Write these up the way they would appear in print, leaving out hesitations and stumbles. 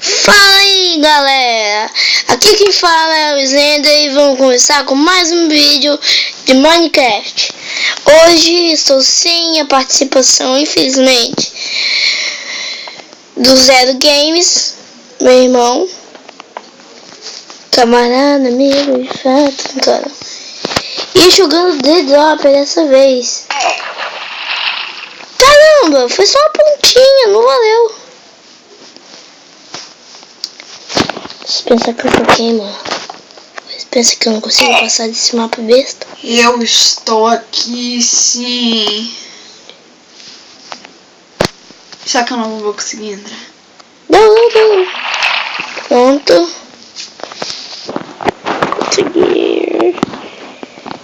Fala aí, galera, aqui quem fala é o Slender e vamos começar com mais um vídeo de Minecraft. Hoje estou sem a participação, infelizmente, do Zero Games, meu irmão, camarada, amigo de fato, cara. E jogando The Dropper dessa vez. Caramba, foi só uma pontinha, não valeu. Você pensa que eu joguei, mano? Você pensa que eu não consigo passar desse mapa besta? Eu estou aqui, sim. Será que eu não vou conseguir entrar? Não. Pronto. Consegui.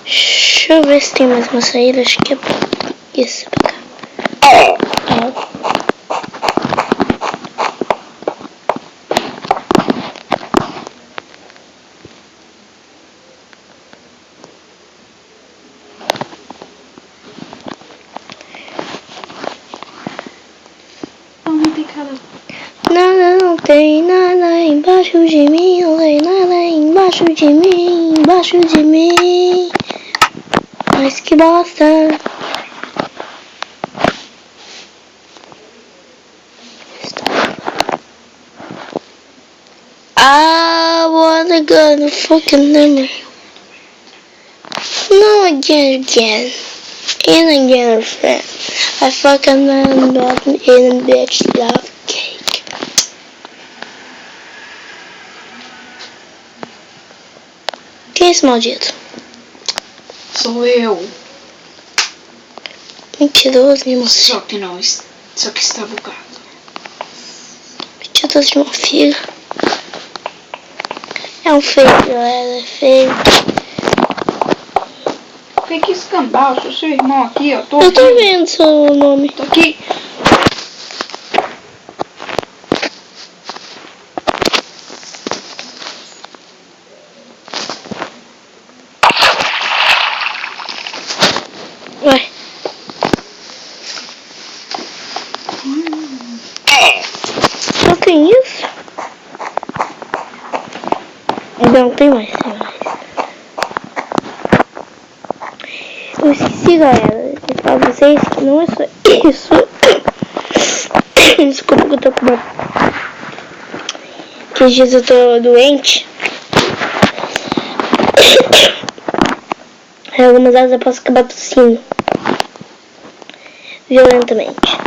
Deixa eu ver se tem mais uma saída. Acho que é isso pra cá. Não tem nada embaixo de mim, não tem nada embaixo de mim, mas que bosta. I wanna go to fucking memory. No again, and again, friend. I fucking man button in a bitch love cake. Quem é esse maldito? Sou eu. Mentiroso, meu filho. Só que não, só que está bugado. Mentiroso de uma filha. É um fake, galera, é fake. Fake escambau, sou seu irmão aqui, ó. Eu tô vendo seu nome. Tô aqui. Ué. Só tem isso? Não, tem mais. Eu esqueci, galera, de falar pra vocês que não é só isso. Desculpa que eu tô com uma... Que dias eu tô doente. Em algumas horas eu posso acabar tossindo violentamente.